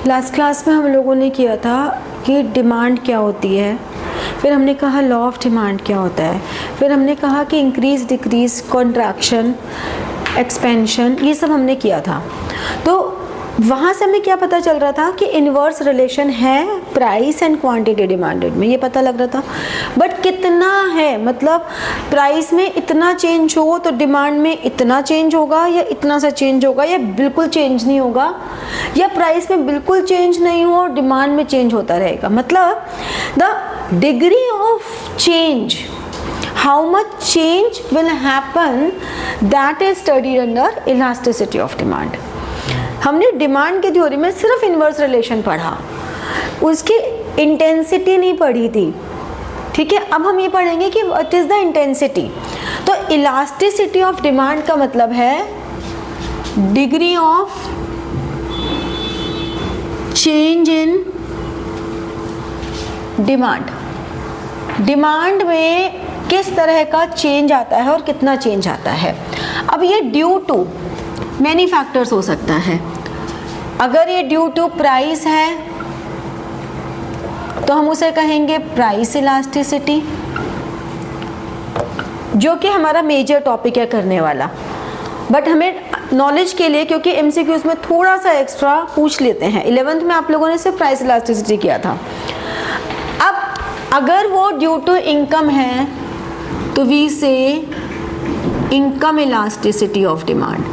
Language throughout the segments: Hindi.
लास्ट क्लास में हम लोगों ने किया था कि डिमांड क्या होती है, फिर हमने कहा लॉ ऑफ डिमांड क्या होता है, फिर हमने कहा कि इंक्रीज डिक्रीज कॉन्ट्रैक्शन एक्सपेंशन, ये सब हमने किया था। तो वहाँ से हमें क्या पता चल रहा था कि इन्वर्स रिलेशन है प्राइस एंड क्वांटिटी डिमांडेड में, ये पता लग रहा था। बट कितना है, मतलब प्राइस में इतना चेंज हो तो डिमांड में इतना चेंज होगा या इतना सा चेंज होगा या बिल्कुल चेंज नहीं होगा, या प्राइस में बिल्कुल चेंज नहीं हो डिमांड में चेंज होता रहेगा। मतलब the degree of change, how much change will happen, that is studied under elasticity of demand. हमने डिमांड की थ्योरी में सिर्फ इन्वर्स रिलेशन पढ़ा, उसकी इंटेंसिटी नहीं पढ़ी थी। ठीक है, अब हम ये पढ़ेंगे कि व्हाट इज द इंटेंसिटी। तो इलास्टिसिटी ऑफ डिमांड का मतलब है degree of change in demand. Demand में किस तरह का चेंज आता है और कितना चेंज आता है। अब ये ड्यू टू मैनी फैक्टर्स हो सकता है। अगर ये ड्यू टू प्राइस है तो हम उसे कहेंगे प्राइस इलास्टिसिटी, जो कि हमारा मेजर टॉपिक है करने वाला। बट हमें नॉलेज के लिए, क्योंकि एमसीक्यूज में थोड़ा सा एक्स्ट्रा पूछ लेते हैं, 11th में आप लोगों ने सिर्फ प्राइस इलास्टिसिटी किया था। अब अगर वो ड्यू टू इनकम है तो वी से इनकम इलास्टिसिटी ऑफ डिमांड।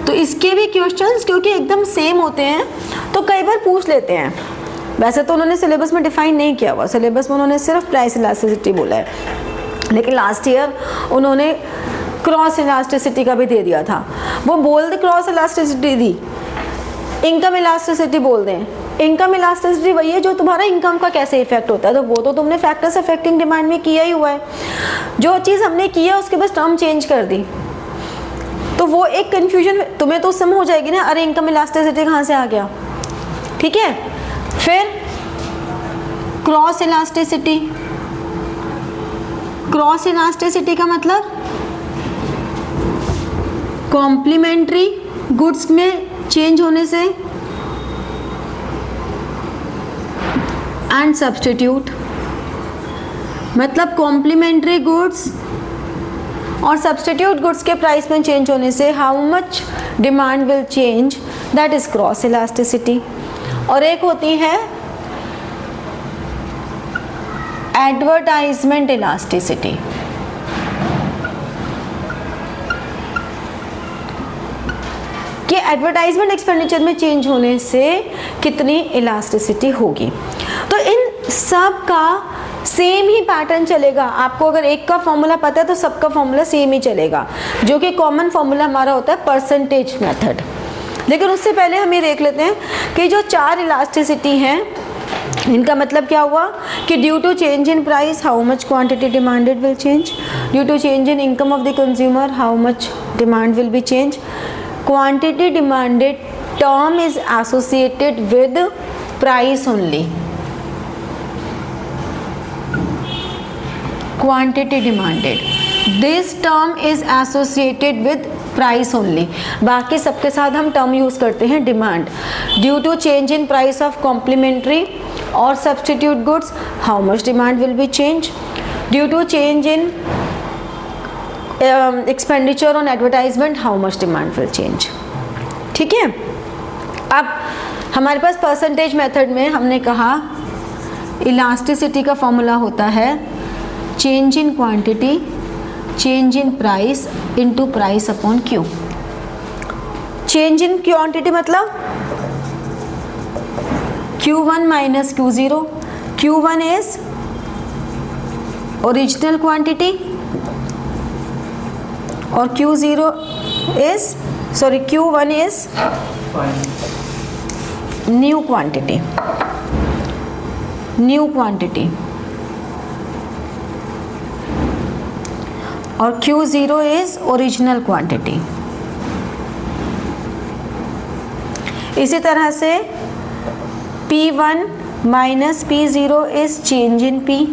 तो इसके भी क्वेश्चंस क्योंकि एकदम सेम होते हैं तो कई बार पूछ लेते हैं। वैसे तो उन्होंने सिलेबस में डिफाइन नहीं किया हुआ, सिलेबस में उन्होंने सिर्फ प्राइस इलास्टिसिटी बोला है, लेकिन लास्ट ईयर उन्होंने क्रॉस इलास्टिसिटी का भी दे दिया था। वो बोल they cross elasticity the, income elasticity बोल दें। इनकम इलास्टिसिटी वही है जो तुम्हारा इनकम का कैसे इफेक्ट होता है, तो वो तो तुमने फैक्टर्स अफेक्टिंग डिमांड में किया ही हुआ है। जो चीज़ हमने किया उसके बस टर्म चेंज कर दी, तो वो एक कंफ्यूजन तुम्हें तो उस समय हो जाएगी ना, अरे इनकम इलास्टिसिटी कहाँ से आ गया। ठीक है, फिर क्रॉस इलास्टिसिटी। क्रॉस इलास्टिसिटी का मतलब कॉम्प्लीमेंट्री गुड्स में चेंज होने से एंड सब्स्टिट्यूट, मतलब कॉम्प्लीमेंट्री गुड्स और सब्स्टिट्यूट गुड्स के प्राइस में चेंज होने से how much demand will change, that is cross elasticity. और एक होती है एडवर्टाइजमेंट इलास्टिसिटी। कि एडवर्टाइजमेंट एक्सपेंडिचर में चेंज होने से कितनी इलास्टिसिटी होगी। तो इन सब का सेम ही पैटर्न चलेगा। आपको अगर एक का फॉर्मूला पता है तो सबका फॉर्मूला सेम ही चलेगा, जो कि कॉमन फॉर्मूला हमारा होता है परसेंटेज मेथड। लेकिन उससे पहले हम ये देख लेते हैं कि जो चार इलास्टिसिटी हैं इनका मतलब क्या हुआ कि due to change in price how much quantity demanded will change, due to change in income of the consumer how much demand will be change, quantity demanded term is associated with price only. Quantity demanded, this term is associated with price only. बाकी सबके साथ हम टर्म यूज करते हैं demand. Due to change in price of complementary और substitute goods how much demand will be change, due to change in expenditure on advertisement how much demand will change. ठीक है, अब हमारे पास परसेंटेज मेथड में हमने कहा इलास्टिसिटी का फॉर्मूला होता है change in quantity change in price into price upon Q. Change in quantity मतलब Q1 minus Q0। Q1 is original quantity और Q0 is Q1 is new quantity. New quantity और Q0 इज ओरिजिनल क्वांटिटी। इसी तरह से P1 minus P0 is change in P।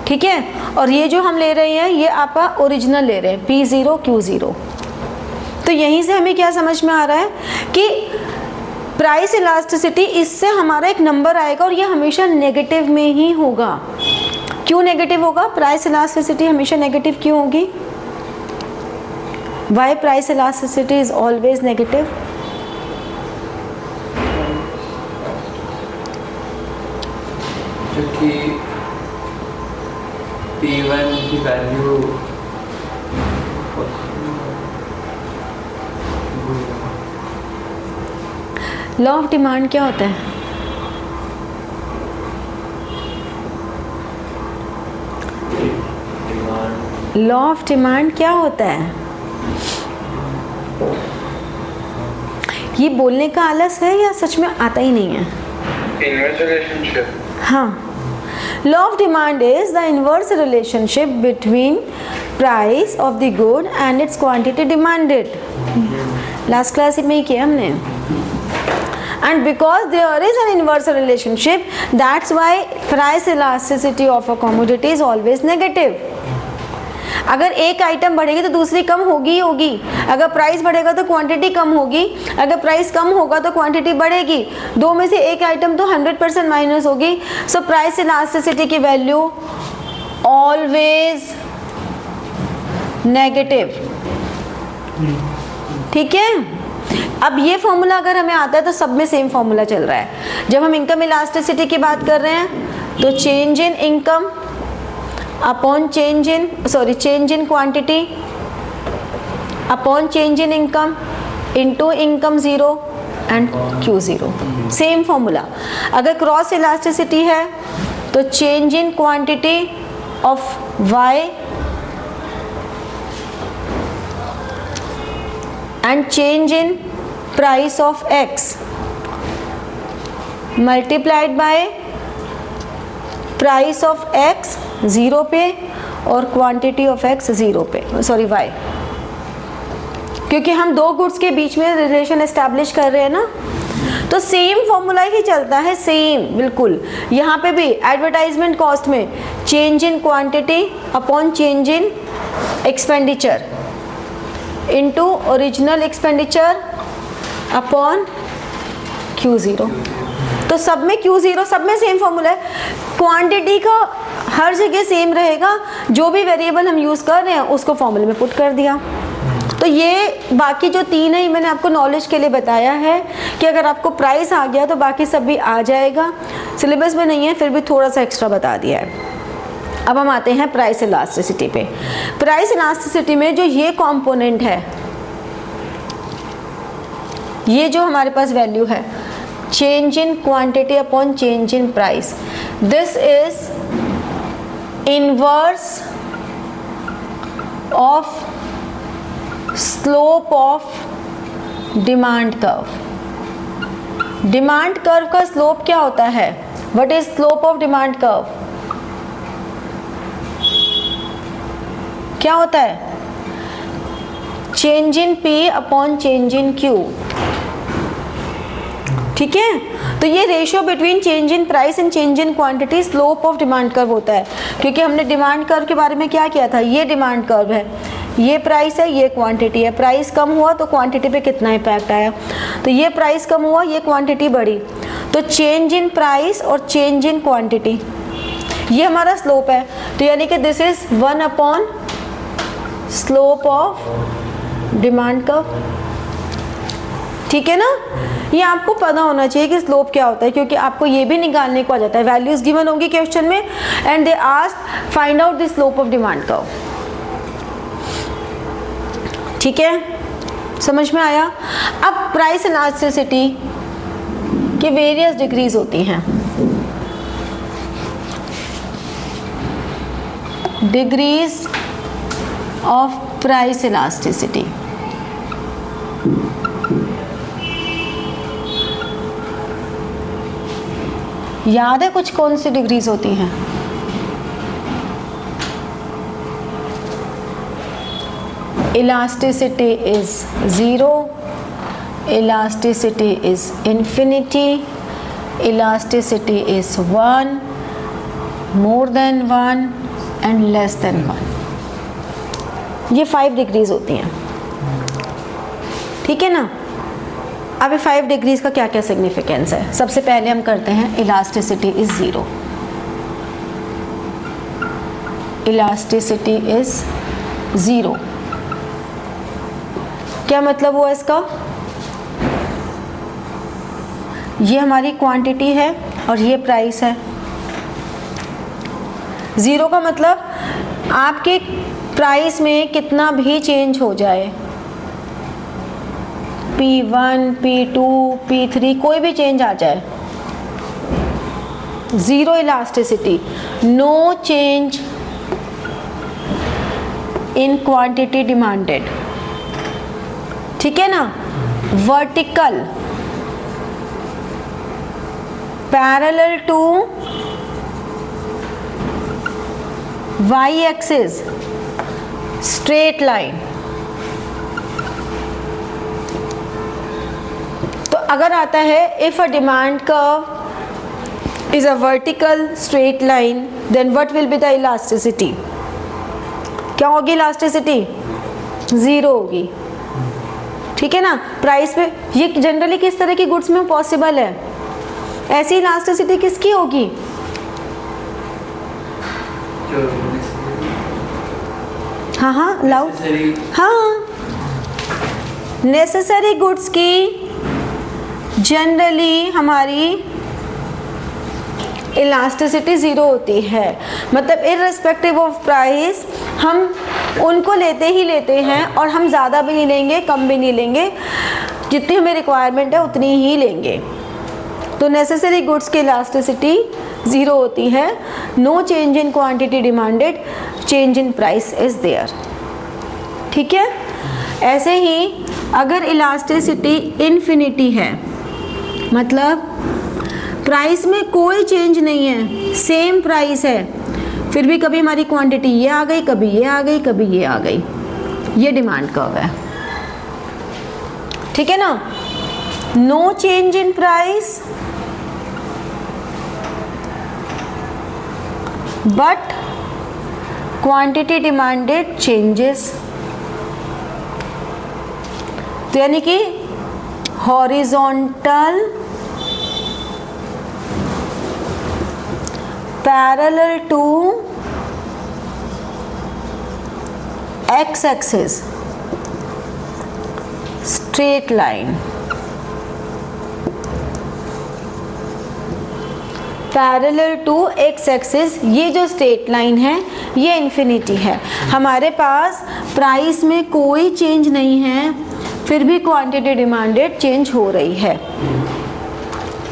ठीक है, और ये जो हम ले रहे हैं ये आपका ओरिजिनल ले रहे हैं P0 Q0। तो यहीं से हमें क्या समझ में आ रहा है कि प्राइस इलास्टिसिटी, इससे हमारा एक नंबर आएगा और ये हमेशा नेगेटिव में ही होगा। क्यों नेगेटिव होगा? प्राइस इलास्टिसिटी हमेशा नेगेटिव क्यों होगी? Why price elasticity is always negative? क्योंकि P1 की वैल्यू लॉ ऑफ डिमांड क्या होता है? लॉ ऑफ डिमांड क्या होता है? ये बोलने का आलस है या सच में आता ही नहीं है? Inverse relationship. हाँ, law of demand is the inverse relationship between price of the good and its quantity demanded. Last class में ही किया हमने। And because there is an inverse relationship, that's why price elasticity of a commodity is always negative. अगर एक आइटम बढ़ेगी तो दूसरी कम होगी ही होगी। अगर प्राइस बढ़ेगा तो क्वांटिटी कम होगी, अगर प्राइस कम होगा तो क्वांटिटी बढ़ेगी। दो में से एक आइटम तो 100% माइनस होगी। सो प्राइस इलास्टिसिटी की वैल्यू ऑलवेज नेगेटिव। ठीक है, अब ये फॉर्मूला अगर हमें आता है तो सब में सेम फॉर्मूला चल रहा है। जब हम इनकम इलास्टिसिटी की बात कर रहे हैं तो change in income upon change in quantity upon change in income into income zero and Q zero, same formula. अगर क्रॉस इलास्टिसिटी है तो change in quantity of Y and change in price of x multiplied by price of x 0 पे और quantity of x 0 पे, सॉरी y, क्योंकि हम दो गुड्स के बीच में रिलेशन एस्टैब्लिश कर रहे हैं ना, तो सेम फॉर्मूला ही चलता है, सेम बिल्कुल। यहाँ पे भी एडवर्टाइजमेंट कॉस्ट में change in quantity upon change in expenditure into original expenditure upon Q0। तो सब में Q0, सब में सेम फॉर्मूला है। क्वांटिटी का हर जगह सेम रहेगा, जो भी वेरिएबल हम यूज़ कर रहे हैं उसको फॉर्मूले में पुट कर दिया। तो ये बाकी जो तीन है मैंने आपको नॉलेज के लिए बताया है कि अगर आपको प्राइस आ गया तो बाकी सब भी आ जाएगा। सिलेबस में नहीं है फिर भी थोड़ा सा एक्स्ट्रा बता दिया है। अब हम आते हैं प्राइस इलास्टिसिटी पे। प्राइस इलास्टिसिटी में जो ये कंपोनेंट है, ये जो हमारे पास वैल्यू है change in quantity upon change in price, this is inverse of slope of demand curve. Demand curve का स्लोप क्या होता है? What is slope of demand curve? क्या होता है? चेंज इन P अपॉन चेंज इन Q। ठीक है, तो ये ratio between change in price and change in quantity slope of demand curve होता है। क्योंकि हमने डिमांड कर्व के बारे में क्या किया था, ये डिमांड कर्व है, ये प्राइस है, ये क्वांटिटी है। प्राइस कम हुआ तो क्वांटिटी पे कितना इम्पैक्ट आया, तो ये प्राइस कम हुआ, ये क्वांटिटी बढ़ी, तो चेंज इन प्राइस और चेंज इन क्वांटिटी ये हमारा स्लोप है। तो यानी कि this is 1 upon slope of demand curve. ठीक है ना, ये आपको पता होना चाहिए कि स्लोप क्या होता है, क्योंकि आपको ये भी निकालने को आ जाता है। वैल्यूज गिवन होंगी क्वेश्चन में and they ask find out the slope of demand curve. ठीक है, समझ में आया? अब प्राइस इलास्टिसिटी के वेरियस डिग्रीज होती हैं। डिग्रीज ऑफ प्राइस इलास्टिसिटी, याद है कुछ कौन सी डिग्रीज होती हैं? Elasticity is 0, elasticity is infinity, elasticity is 1, more than 1 and less than 1। ये 5 डिग्रीज होती हैं। ठीक है ना? अभी 5 डिग्रीज का क्या क्या सिग्निफिकेंस है? सबसे पहले हम करते हैं elasticity is zero. Elasticity is zero, क्या मतलब हुआ इसका? ये हमारी क्वांटिटी है और ये प्राइस है। ज़ीरो का मतलब आपके प्राइस में कितना भी चेंज हो जाए, P1, P2, P3 कोई भी चेंज आ जाए, zero elasticity, no change in quantity demanded, ठीक है ना। Vertical, parallel to Y axis, straight line. तो अगर आता है if a demand curve is a vertical straight line, then what will be the elasticity? क्या होगी इलास्टिसिटी? ज़ीरो होगी, ठीक है ना। प्राइस पे ये जनरली किस तरह की गुड्स में पॉसिबल है? ऐसी इलास्टिसिटी किसकी होगी? हाँ हाँ लाउड, हाँ, नेसेसरी गुड्स की जनरली हमारी इलास्टिसिटी ज़ीरो होती है। मतलब इर्रेस्पेक्टिव ऑफ प्राइस हम उनको लेते ही लेते हैं और हम ज़्यादा भी नहीं लेंगे, कम भी नहीं लेंगे, जितनी हमें रिक्वायरमेंट है उतनी ही लेंगे। तो नेसेसरी गुड्स की इलास्टिसिटी ज़ीरो होती है। No change in quantity demanded, change in price is there, ठीक है। ऐसे ही अगर इलास्टिसिटी इन्फिनिटी है, मतलब प्राइस में कोई चेंज नहीं है, सेम प्राइस है, फिर भी कभी हमारी क्वांटिटी ये आ गई, कभी ये आ गई, कभी ये आ गई, ये डिमांड कर्व है, ठीक है ना। No change in price but quantity demanded changes, तो यानी कि horizontal parallel to X axis straight line, parallel to X axis, ये जो स्ट्रेट लाइन है ये इन्फिनिटी है। हमारे पास प्राइस में कोई चेंज नहीं है, फिर भी क्वांटिटी डिमांडेड चेंज हो रही है,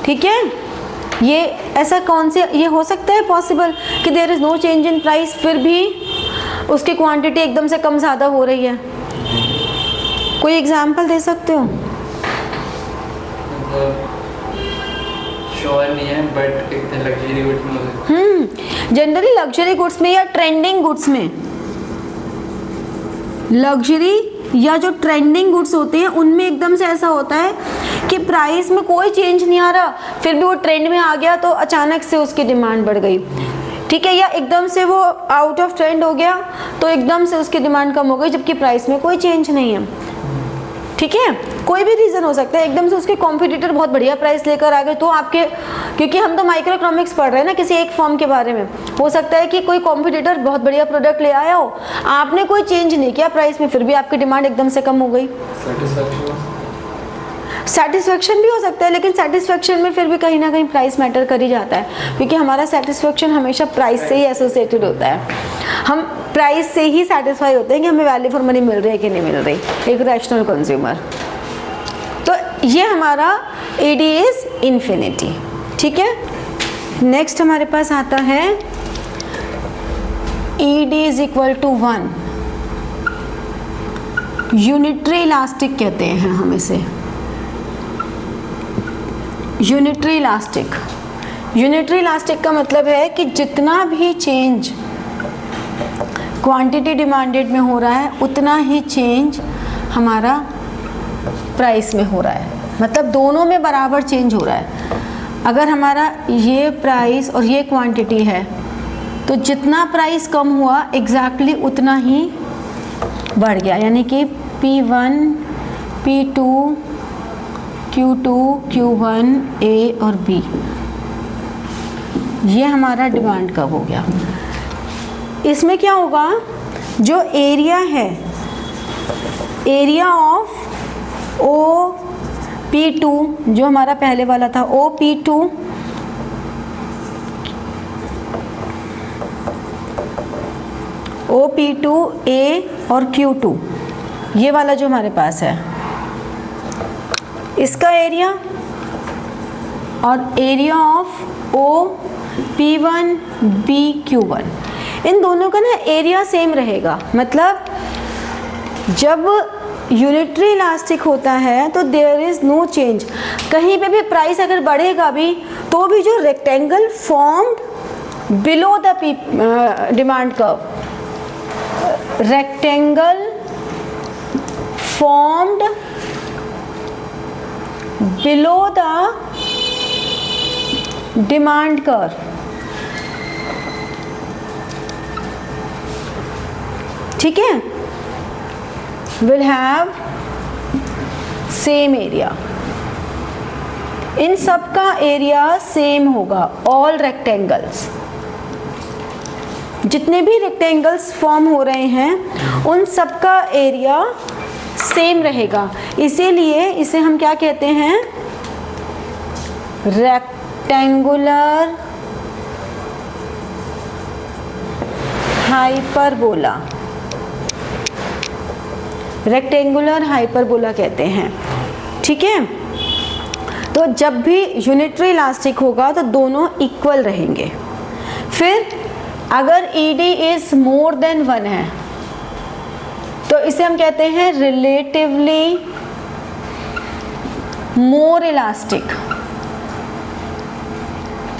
ठीक है। ये ऐसा कौन से ये हो सकता है पॉसिबल कि there is no change in price, फिर भी उसकी क्वांटिटी एकदम से कम ज़्यादा हो रही है? कोई एग्जांपल दे सकते हो? श्योर नहीं है बट एक लग्जरी गुड्स में जनरली लग्जरी गुड्स में या ट्रेंडिंग गुड्स में, लग्जरी या जो ट्रेंडिंग गुड्स होते हैं उनमें एकदम से ऐसा होता है कि प्राइस में कोई चेंज नहीं आ रहा, फिर भी वो ट्रेंड में आ गया तो अचानक से उसकी डिमांड बढ़ गई, ठीक है। या एकदम से वो आउट ऑफ ट्रेंड हो गया तो एकदम से उसकी डिमांड कम हो गई, जबकि प्राइस में कोई चेंज नहीं है, ठीक है। कोई भी रीज़न हो सकता है, एकदम से उसके कॉम्पिटिटर बहुत बढ़िया प्राइस लेकर आ गए तो आपके, क्योंकि हम तो माइक्रो इकोनॉमिक्स पढ़ रहे हैं ना किसी एक फर्म के बारे में, हो सकता है कि कोई कॉम्पिटिटर बहुत बढ़िया प्रोडक्ट ले आया हो, आपने कोई चेंज नहीं किया प्राइस में, फिर भी आपकी डिमांड एकदम से कम हो गई। सेटिस्फेक्शन भी हो सकता है, लेकिन सेटिस्फेक्शन में फिर भी कहीं ना कहीं प्राइस मैटर कर ही जाता है, क्योंकि हमारा सेटिस्फेक्शन हमेशा प्राइस से ही एसोसिएटेड होता है। हम प्राइस से ही सेटिस्फाई होते हैं कि हमें वैल्यू फॉर मनी मिल रही है कि नहीं मिल रही, एक रैशनल कंज्यूमर। तो ये हमारा ED इज इन्फिनिटी, ठीक है। नेक्स्ट हमारे पास आता है ED is equal to 1, unitary elastic कहते हैं हम इसे, यूनिटरी इलास्टिक। यूनिटरी इलास्टिक का मतलब है कि जितना भी चेंज क्वांटिटी डिमांडेड में हो रहा है उतना ही चेंज हमारा प्राइस में हो रहा है, मतलब दोनों में बराबर चेंज हो रहा है। अगर हमारा ये प्राइस और ये क्वांटिटी है तो जितना प्राइस कम हुआ एग्जैक्टली उतना ही बढ़ गया, यानी कि P1, P2, Q2, Q1, A और B, ये हमारा डिमांड कर्व हो गया। इसमें क्या होगा, जो एरिया है, एरिया ऑफ OP2 जो हमारा पहले वाला था, OP2 A और Q2, ये वाला जो हमारे पास है, इसका एरिया और एरिया ऑफ OP1 BQ1, इन दोनों का ना एरिया सेम रहेगा। मतलब जब यूनिटरी इलास्टिक होता है तो देयर इज़ नो चेंज, कहीं पे भी प्राइस अगर बढ़ेगा भी तो भी जो rectangle formed below the demand curve, rectangle formed below the demand curve, ठीक है, will have same area, इन सब का एरिया सेम होगा। ऑल रेक्टेंगल्स, जितने भी रेक्टेंगल्स फॉर्म हो रहे हैं उन सब का एरिया सेम रहेगा, इसीलिए इसे हम क्या कहते हैं, रेक्टेंगुलर हाइपरबोला, रेक्टेंगुलर हाइपरबोला कहते हैं, ठीक है। तो जब भी यूनिटरी इलास्टिक होगा तो दोनों इक्वल रहेंगे। फिर अगर ED इज मोर देन 1 है तो इसे हम कहते हैं रिलेटिवली मोर इलास्टिक,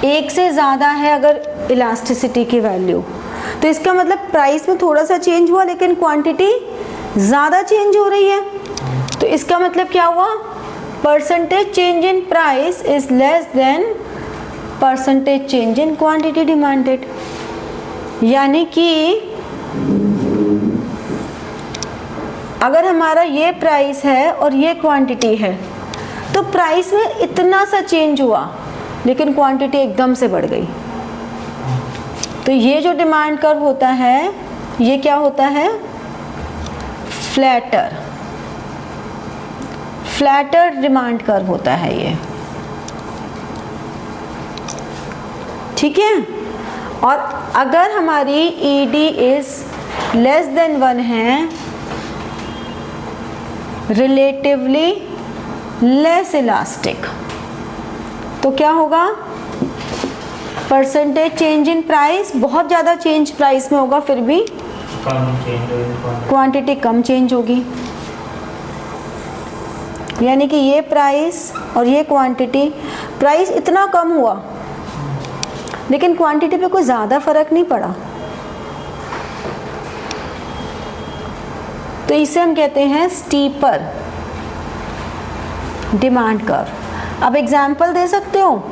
एक से ज़्यादा है अगर इलास्टिसिटी की वैल्यू, तो इसका मतलब प्राइस में थोड़ा सा चेंज हुआ लेकिन क्वांटिटी ज़्यादा चेंज हो रही है, तो इसका मतलब क्या हुआ, percentage change in price is less then percentage change in quantity demanded. यानी कि अगर हमारा ये प्राइस है और ये क्वांटिटी है तो प्राइस में इतना सा चेंज हुआ लेकिन क्वांटिटी एकदम से बढ़ गई, तो ये जो डिमांड कर्व होता है ये क्या होता है, फ्लैटर डिमांड कर्व होता है ये, ठीक है। और अगर हमारी ED इज लेस देन 1 है, रिलेटिवली लेस इलास्टिक, तो क्या होगा, परसेंटेज चेंज इन प्राइस, बहुत ज़्यादा चेंज प्राइस में होगा फिर भी क्वांटिटी कम चेंज होगी। यानी कि ये प्राइस और ये क्वांटिटी, प्राइस इतना कम हुआ लेकिन क्वांटिटी पे कोई ज़्यादा फर्क नहीं पड़ा, तो इसे हम कहते हैं स्टीपर डिमांड कर्व। अब एग्जाम्पल दे सकते हो,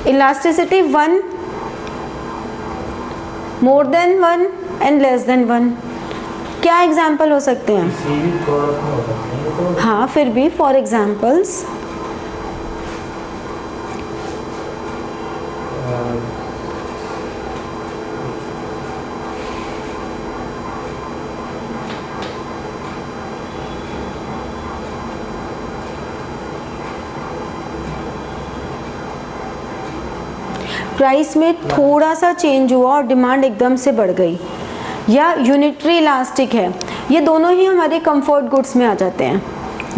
elasticity 1, more than 1 and less than 1, क्या एग्जाम्पल हो सकते हैं? हाँ, फिर भी फॉर एग्जाम्पल्स प्राइस में थोड़ा सा चेंज हुआ और डिमांड एकदम से बढ़ गई, या यूनिटरी इलास्टिक है, ये दोनों ही हमारे कंफर्ट गुड्स में आ जाते हैं।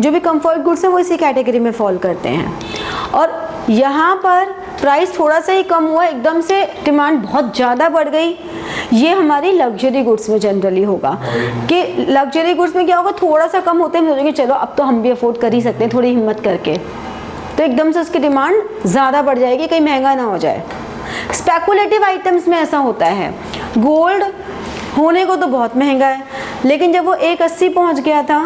जो भी कंफर्ट गुड्स हैं वो इसी कैटेगरी में फॉल करते हैं। और यहाँ पर प्राइस थोड़ा सा ही कम हुआ, एकदम से डिमांड बहुत ज़्यादा बढ़ गई, ये हमारी लग्जरी गुड्स में जनरली होगा। कि लग्जरी गुड्स में क्या होगा, थोड़ा सा कम होते हैं, सोचेंगे चलो अब तो हम भी अफोर्ड कर ही सकते हैं, थोड़ी हिम्मत करके, तो एकदम से उसकी डिमांड ज़्यादा बढ़ जाएगी, कहीं महंगा ना हो जाए। स्पेकुलेटिव आइटम्स में ऐसा होता है, गोल्ड होने को तो बहुत महंगा है, लेकिन जब वो 180 पहुंच गया था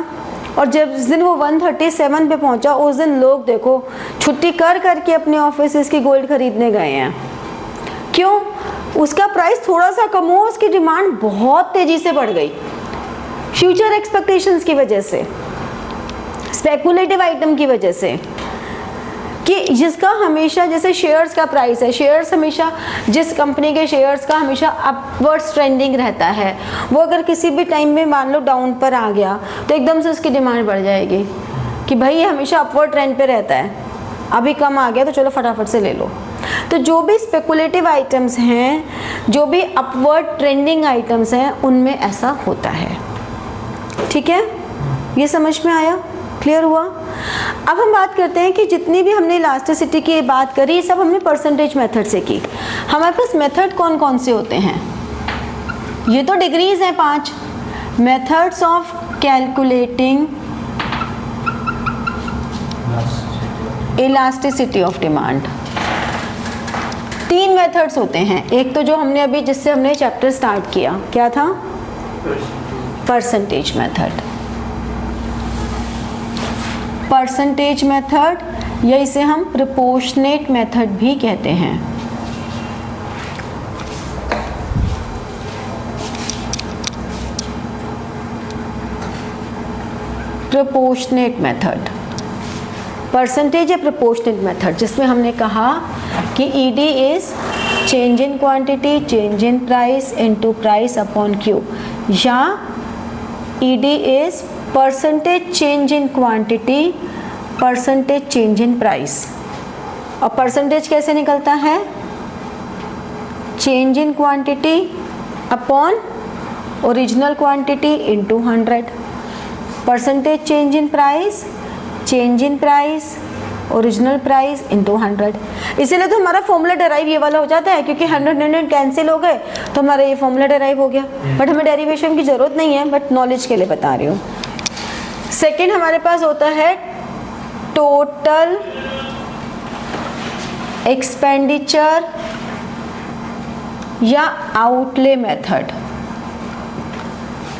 और जब जिस दिन वो 137 पे पहुंचा, उस दिन लोग देखो छुट्टी कर करके अपने ऑफिस की गोल्ड खरीदने गए हैं। क्यों? उसका प्राइस थोड़ा सा कम हुआ, उसकी डिमांड बहुत तेज़ी से बढ़ गई फ्यूचर एक्सपेक्टेशंस की वजह से। स्पेकुलेटिव आइटम की वजह से, कि जिसका हमेशा, जैसे शेयर्स का प्राइस है, शेयर्स हमेशा, जिस कंपनी के शेयर्स का हमेशा अपवर्ड्स ट्रेंडिंग रहता है, वो अगर किसी भी टाइम में मान लो डाउन पर आ गया तो एकदम से उसकी डिमांड बढ़ जाएगी कि भाई ये हमेशा अपवर्ड ट्रेंड पे रहता है, अभी कम आ गया तो चलो फटाफट से ले लो। तो जो भी स्पेकुलेटिव आइटम्स हैं, जो भी अपवर्ड ट्रेंडिंग आइटम्स हैं, उनमें ऐसा होता है। ठीक है, ये समझ में आया, क्लियर हुआ? अब हम बात करते हैं कि जितनी भी हमने इलास्टिसिटी की बात करी, सब हमने परसेंटेज मेथड से की। हमारे पास मेथड कौन कौन से होते हैं? ये तो डिग्रीज हैं 5 methods of calculating elasticity of demand. 3 methods होते हैं। एक तो जो हमने अभी, जिससे हमने चैप्टर स्टार्ट किया, क्या था? Percentage method. परसेंटेज मेथड, या इसे हम प्रोपोर्शनेट मेथड भी कहते हैं। प्रोपोर्शनेट मेथड, परसेंटेज या प्रोपोर्शनेट मेथड, जिसमें हमने कहा कि ED is change in quantity, change in price into price upon Q, या ED is percentage change in quantity, percentage change in price. और परसेंटेज कैसे निकलता है? Change in quantity upon original quantity into 100, percentage change in price, change in price original price into 100। इसीलिए तो हमारा फॉर्मूला डेराइव ये वाला हो जाता है, क्योंकि 100 कैंसिल हो गए तो हमारा ये फॉर्मूला डेराइव हो गया। बट हमें डेरिवेशन की ज़रूरत नहीं है, बट नॉलेज के लिए बता रही हूँ। सेकेंड हमारे पास होता है टोटल एक्सपेंडिचर या आउटले मेथड।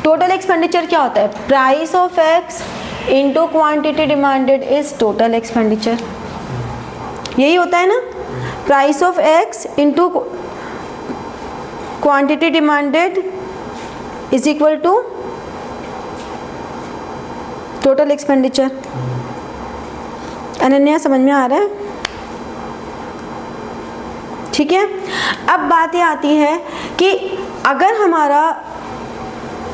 टोटल एक्सपेंडिचर क्या होता है? Price of X into quantity demanded is total expenditure. यही होता है ना, price of X into quantity demanded is equal to total expenditure. Ananya समझ में आ रहा है? ठीक है। अब बात ये आती है कि अगर हमारा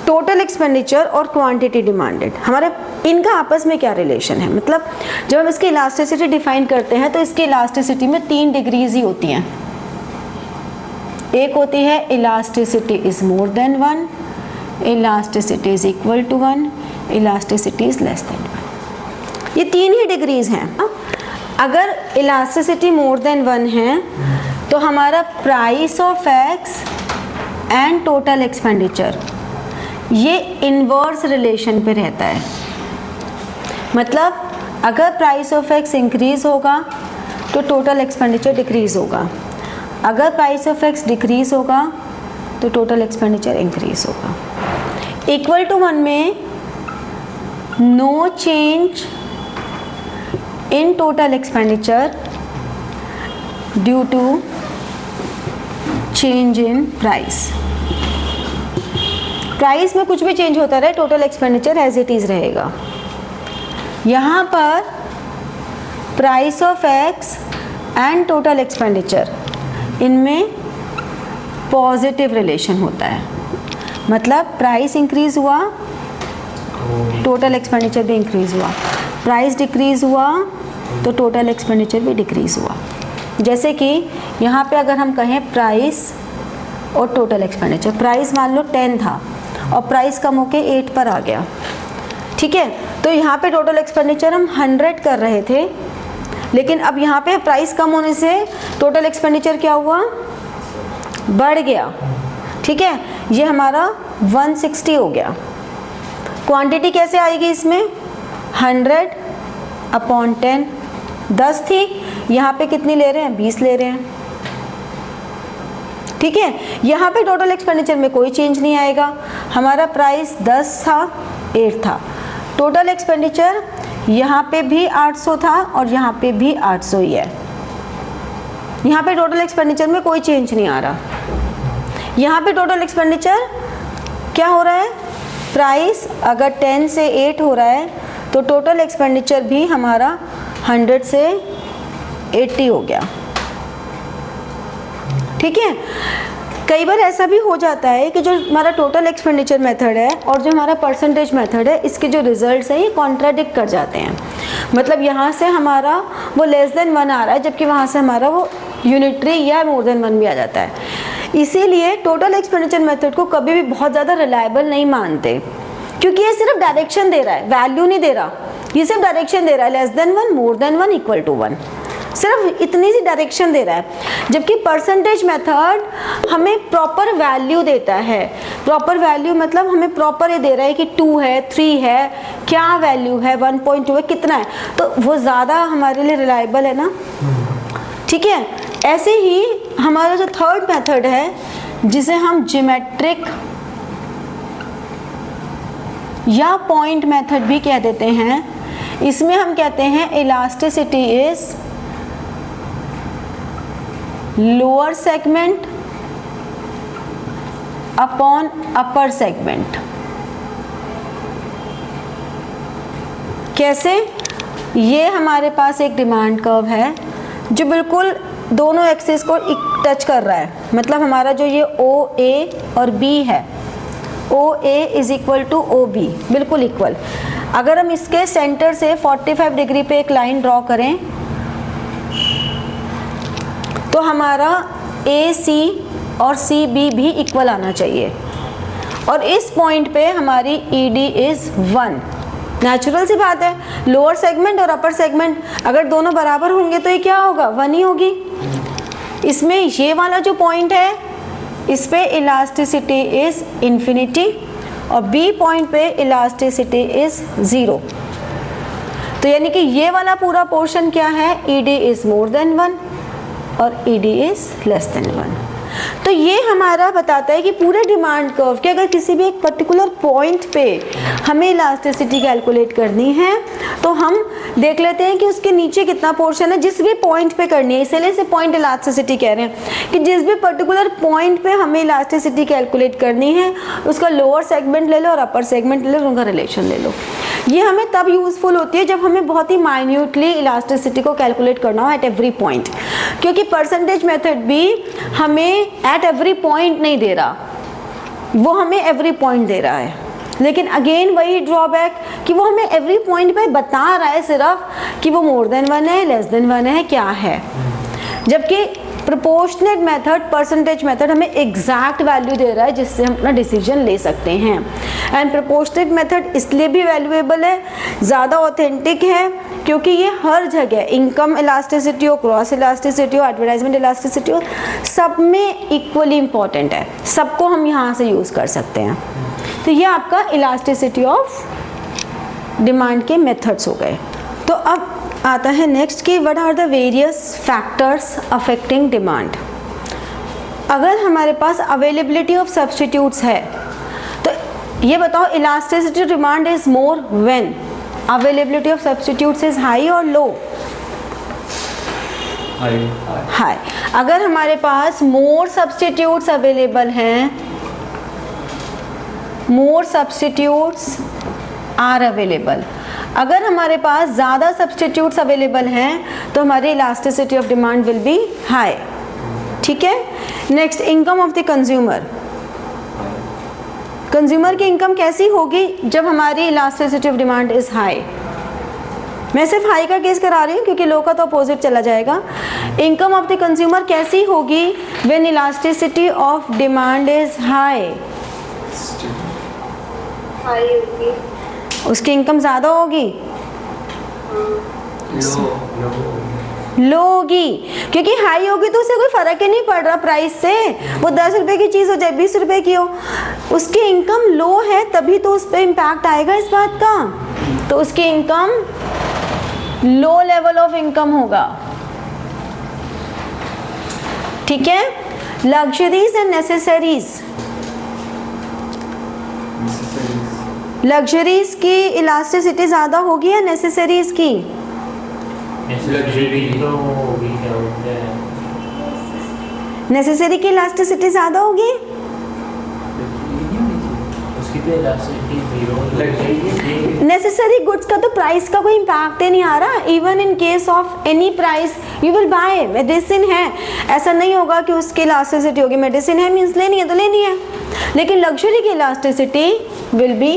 टोटल एक्सपेंडिचर और क्वांटिटी डिमांडेड, हमारे इनका आपस में क्या रिलेशन है? मतलब जब हम इसकी इलास्टिसिटी डिफाइन करते हैं तो इसकी इलास्टिसिटी में 3 डिग्रीज ही होती हैं। एक होती है elasticity is more than 1, elasticity is equal to 1, elasticity is less than 1। ये 3 ही डिग्रीज हैं। अगर इलास्टिसिटी मोर देन 1 है तो हमारा price of X and total expenditure ये इन्वर्स रिलेशन पे रहता है। मतलब अगर प्राइस ऑफ एक्स इंक्रीज होगा तो टोटल एक्सपेंडिचर डिक्रीज होगा, अगर प्राइस ऑफ एक्स डिक्रीज होगा तो टोटल एक्सपेंडिचर इंक्रीज होगा। इक्वल टू 1 में no change in total expenditure due to change in price. Price में कुछ भी चेंज होता रहे, total expenditure as it is रहेगा। यहाँ पर price of X and total expenditure, इनमें पॉजिटिव रिलेशन होता है। मतलब प्राइस इंक्रीज हुआ, टोटल एक्सपेंडिचर भी इंक्रीज हुआ, प्राइस डिक्रीज हुआ तो टोटल एक्सपेंडिचर भी डिक्रीज हुआ। जैसे कि यहाँ पे अगर हम कहें प्राइस और टोटल एक्सपेंडिचर, प्राइस मान लो 10 था और प्राइस कम होके 8 पर आ गया, ठीक है। तो यहाँ पे टोटल एक्सपेंडिचर हम 100 कर रहे थे, लेकिन अब यहाँ पे प्राइस कम होने से टोटल एक्सपेंडिचर क्या हुआ? बढ़ गया, ठीक है। ये हमारा 160 हो गया। क्वांटिटी कैसे आएगी इसमें? 100 अपॉन 10, 10 थी, यहाँ पे कितनी ले रहे हैं? 20 ले रहे हैं, ठीक है। यहाँ पे टोटल एक्सपेंडिचर में कोई चेंज नहीं आएगा। हमारा प्राइस 10 था, 8 था। टोटल एक्सपेंडिचर यहाँ पे भी 800 था और यहाँ पे भी 800 ही है। यहाँ पे टोटल एक्सपेंडिचर में कोई चेंज नहीं आ रहा। यहाँ पे टोटल एक्सपेंडिचर क्या हो रहा है? प्राइस अगर 10 से 8 हो रहा है तो तो टोटल एक्सपेंडिचर भी हमारा 100 से 80 हो गया। ठीक है, कई बार ऐसा भी हो जाता है कि जो हमारा टोटल एक्सपेंडिचर मेथड है और जो हमारा परसेंटेज मेथड है, इसके जो रिजल्ट्स हैं ये कॉन्ट्राडिक्ट कर जाते हैं। मतलब यहाँ से हमारा वो लेस देन 1 आ रहा है, जबकि वहाँ से हमारा वो यूनिटरी या मोर देन 1 भी आ जाता है। इसीलिए टोटल एक्सपेंडिचर मेथड को कभी भी बहुत ज़्यादा रिलायबल नहीं मानते, क्योंकि ये सिर्फ डायरेक्शन दे रहा है, वैल्यू नहीं दे रहा। ये सिर्फ डायरेक्शन दे रहा है, less than 1, more than 1, equal to 1, सिर्फ इतनी सी डायरेक्शन दे रहा है। जबकि परसेंटेज मेथड हमें प्रॉपर वैल्यू देता है। प्रॉपर वैल्यू मतलब हमें प्रॉपर ये दे रहा है कि 2 है, 3 है, क्या वैल्यू है, 1.2 है, कितना है, तो वो ज़्यादा हमारे लिए रिलायबल है ना। ठीक है, ऐसे ही हमारा जो थर्ड मेथड है, जिसे हम ज्योमेट्रिक या पॉइंट मेथड भी कह देते हैं, इसमें हम कहते हैं elasticity is lower segment upon upper segment. कैसे? ये हमारे पास एक डिमांड कर्व है जो बिल्कुल दोनों एक्सिस को टच कर रहा है। मतलब हमारा जो ये OA और B है, OA is equal to OB, बिल्कुल इक्वल। अगर हम इसके सेंटर से 45 डिग्री पे एक लाइन ड्रॉ करें तो हमारा AC और CB भी इक्वल आना चाहिए, और इस पॉइंट पे हमारी ED इज 1। नेचुरल सी बात है, लोअर सेगमेंट और अपर सेगमेंट अगर दोनों बराबर होंगे तो ये क्या होगा, 1 ही होगी। इसमें ये वाला जो पॉइंट है, इस पे इलास्टिसिटी इज इन्फिनिटी और B पॉइंट पे इलास्टिसिटी इज 0। तो यानी कि ये वाला पूरा पोर्शन क्या है, ED इज मोर देन 1 और ED इज लेस देन 1। तो ये हमारा बताता है कि पूरे डिमांड कर्व के अगर किसी भी एक पर्टिकुलर पॉइंट पे हमें इलास्टिसिटी कैलकुलेट करनी है तो हम देख लेते हैं कि उसके नीचे कितना पोर्शन है, जिस भी पॉइंट पे करनी है। इसलिए इसे पॉइंट इलास्टिसिटी कह रहे हैं कि जिस भी पर्टिकुलर पॉइंट पे हमें इलास्टिसिटी कैलकुलेट करनी है, उसका लोअर सेगमेंट ले लो और अपर सेगमेंट ले लो, उनका रिलेशन ले लो। ये हमें तब यूजफुल होती है जब हमें बहुत ही माइन्यूटली इलास्टिसिटी को कैलकुलेट करना हो एट एवरी पॉइंट, क्योंकि परसेंटेज मेथड भी हमें एट एवरी पॉइंट नहीं दे रहा, वो हमें एवरी पॉइंट दे रहा है। लेकिन अगेन वही ड्रॉबैक कि वो हमें एवरी पॉइंट पे बता रहा है सिर्फ कि वो मोर देन 1 है, लेस देन 1 है, क्या है। जबकि प्रोपोर्शनेट मेथड, परसेंटेज मेथड हमें एग्जैक्ट वैल्यू दे रहा है जिससे हम अपना डिसीजन ले सकते हैं। एंड प्रोपोर्शनेट मेथड इसलिए भी वैल्यूएबल है, ज़्यादा ऑथेंटिक है, क्योंकि ये हर जगह इनकम इलास्टिसिटी हो, क्रॉस इलास्टिसिटी हो, एडवर्टाइजमेंट इलास्टिसिटी हो, सब में इक्वली इम्पॉर्टेंट है। सबको हम यहाँ से यूज़ कर सकते हैं। तो ये आपका इलास्टिसिटी ऑफ डिमांड के मेथड्स हो गए। तो अब आता है नेक्स्ट कि what are the various factors affecting demand. अगर हमारे पास अवेलेबिलिटी ऑफ सब्स्टिट्यूट्स है तो ये बताओ elasticity demand is more when availability of substitutes is high और लो, हाई। अगर हमारे पास मोर सब्स्टिट्यूट्स अवेलेबल हैं, मोर सब्स्टिट्यूट्स आर अवेलेबल, अगर हमारे पास ज़्यादा सब्स्टिट्यूट्स अवेलेबल हैं तो हमारी elasticity of demand will B high. ठीक है, next income of the consumer. Consumer की इनकम कैसी होगी जब हमारी elasticity of demand is high. मैं सिर्फ हाई का केस करा रही हूँ क्योंकि लो का तो अपोजिट चला जाएगा। इनकम ऑफ द कंज्यूमर कैसी होगी when elasticity of demand is high, high होगी, उसकी इनकम ज़्यादा होगी, लो होगी, क्योंकि हाई होगी तो उसे कोई फ़र्क ही नहीं पड़ रहा प्राइस से, वो 10 रुपए की चीज़ हो चाहे 20 रुपए की हो, उसकी इनकम लो है तभी तो उस पर इम्पैक्ट आएगा इस बात का। तो उसकी income low level of income होगा। ठीक है, लग्जरीज एंड नेसेसरीज। लग्जरीज की इलास्टिसिटी ज़्यादा होगी या नेसेसरीज की? नेसेसरी की इलास्टिसिटी ज़्यादा होगी। उसकी तो इलास्टिसिटी जीरो। नेसेसरी गुड्स का तो प्राइस का कोई इम्पैक्ट ही नहीं आ रहा। Even in case of any price you will buy. Medicine है, ऐसा नहीं होगा कि उसकी इलास्टिसिटी होगी। मेडिसिन है मीन्स लेनी है तो लेनी है, लेकिन लग्जरी की elasticity will be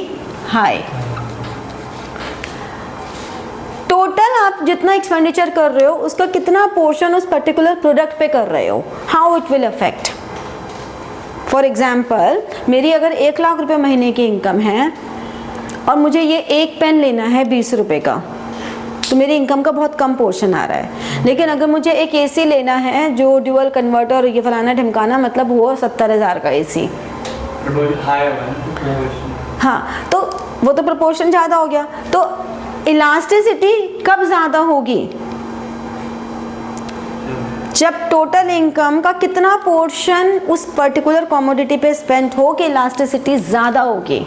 high. Total आप जितना एक्सपेंडिचर कर रहे हो उसका कितना पोर्शन उस पर्टिकुलर प्रोडक्ट पे कर रहे हो, how it will affect. For example, मेरी अगर 1 लाख रुपए महीने की इनकम है और मुझे ये एक पेन लेना है 20 रुपए का, तो मेरी इनकम का बहुत कम पोर्शन आ रहा है। लेकिन अगर मुझे एक एसी लेना है जो ड्यूअल कन्वर्टर ये फलाना ढिमकाना, मतलब वो 70,000 का एसी, हाँ, तो वो तो प्रोपोर्शन ज़्यादा हो गया। तो इलास्टिसिटी कब ज़्यादा होगी? जब टोटल इनकम का कितना पोर्शन उस पर्टिकुलर कमोडिटी पे स्पेंड हो कि इलास्टिसिटी ज़्यादा होगी।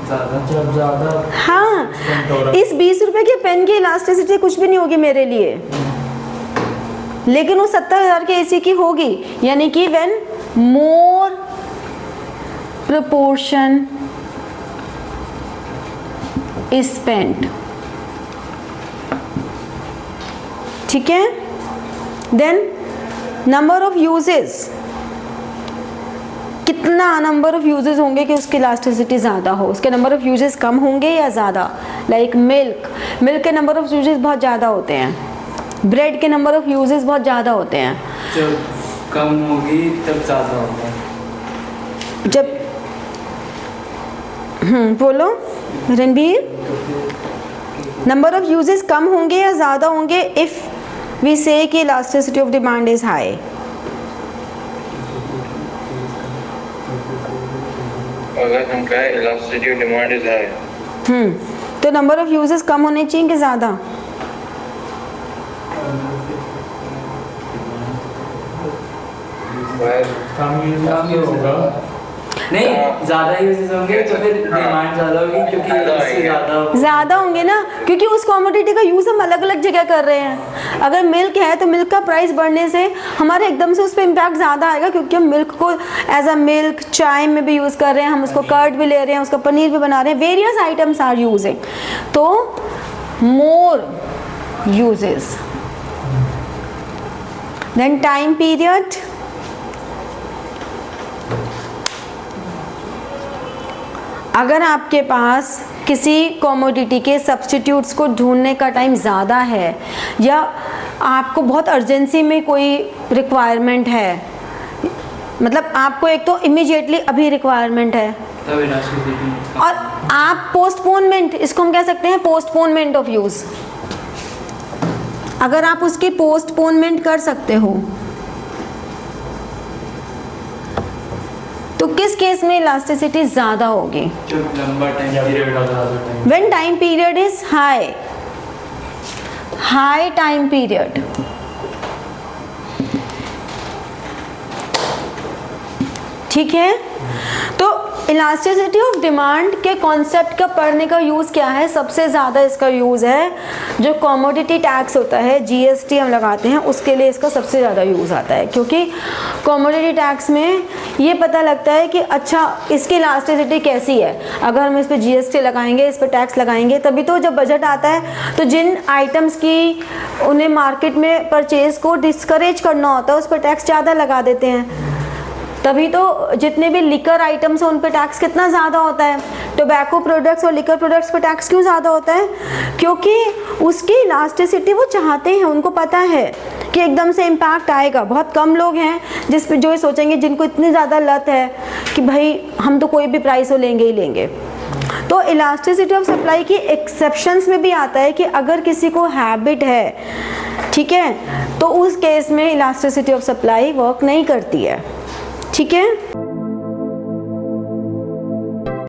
जब ज़्यादा, हाँ, इस 20 रुपए के पेन की इलास्टिसिटी कुछ भी नहीं होगी मेरे लिए, लेकिन वो 70,000 के एसी की होगी। यानी कि when more proportion is spent, ठीक है। देन नंबर ऑफ यूजेस, कितना नंबर ऑफ यूजेस होंगे कि उसकी इलास्टिसिटी ज़्यादा हो, उसके नंबर ऑफ यूजेस कम होंगे या ज़्यादा। लाइक मिल्क के नंबर ऑफ यूजेस बहुत ज़्यादा होते हैं, ब्रेड के नंबर ऑफ यूजेस बहुत ज़्यादा होते हैं। जब कम होगी तब ज़्यादा होगा। जब बोलो रणबीर, नंबर ऑफ यूजेस कम होंगे या ज़्यादा होंगे इफ़ वी से कि elasticity of demand is high. अगर हम कहें elasticity of demand is high, तो नंबर ऑफ यूजेस कम होने चाहिए कि ज़्यादा? कम यूज होगा। नहीं, ज़्यादा यूजेस होंगे तो फिर डिमांड ज़्यादा होगी, क्योंकि इससे ज़्यादा होंगे ना, क्योंकि उस कमोडिटी का यूज़ हम अलग अलग जगह कर रहे हैं। अगर मिल्क है तो मिल्क का प्राइस बढ़ने से हमारे एकदम से उस पर इम्पैक्ट ज़्यादा आएगा, क्योंकि हम मिल्क को एज अ मिल्क चाय में भी यूज़ कर रहे हैं, हम उसको कर्ड भी ले रहे हैं, उसका पनीर भी बना रहे हैं, वेरियस आइटम्स आर यूजिंग। तो more uses. Then time period, अगर आपके पास किसी कमोडिटी के सब्स्टिट्यूट्स को ढूंढने का टाइम ज़्यादा है या आपको बहुत अर्जेंसी में कोई रिक्वायरमेंट है, मतलब आपको एक तो इमीडिएटली अभी रिक्वायरमेंट है और आप पोस्टपोनमेंट, इसको हम कह सकते हैं पोस्टपोनमेंट ऑफ यूज़, अगर आप उसकी पोस्टपोनमेंट कर सकते हो तो किस केस में इलास्टिसिटी ज़्यादा होगी? लंबा time period, when time period is high time period. ठीक है, तो इलास्टिसिटी ऑफ डिमांड के कॉन्सेप्ट का पढ़ने का यूज़ क्या है? सबसे ज़्यादा इसका यूज़ है जो कमोडिटी टैक्स होता है, जीएसटी हम लगाते हैं, उसके लिए इसका सबसे ज़्यादा यूज़ आता है। क्योंकि कमोडिटी टैक्स में ये पता लगता है कि अच्छा इसकी इलास्टिसिटी कैसी है। अगर हम इस पर जीएसटी लगाएंगे, इस पर टैक्स लगाएंगे, तभी तो जब बजट आता है तो जिन आइटम्स की उन्हें मार्केट में परचेज़ को डिस्करेज करना होता है उस पर टैक्स ज़्यादा लगा देते हैं। तभी तो जितने भी लिकर आइटम्स हैं उन पर टैक्स कितना ज़्यादा होता है। टोबैको प्रोडक्ट्स और लिकर प्रोडक्ट्स पर टैक्स क्यों ज़्यादा होता है? क्योंकि उसकी इलास्टिसिटी वो चाहते हैं, उनको पता है कि एकदम से इम्पैक्ट आएगा। बहुत कम लोग हैं जिस पे जो ये सोचेंगे, जिनको इतनी ज़्यादा लत है कि भाई हम तो कोई भी प्राइस हो लेंगे ही लेंगे। तो इलास्टिसिटी ऑफ सप्लाई की एक्सेप्शंस में भी आता है कि अगर किसी को हैबिट है, ठीक है, तो उस केस में इलास्टिसिटी ऑफ सप्लाई वर्क नहीं करती है। ठीक है।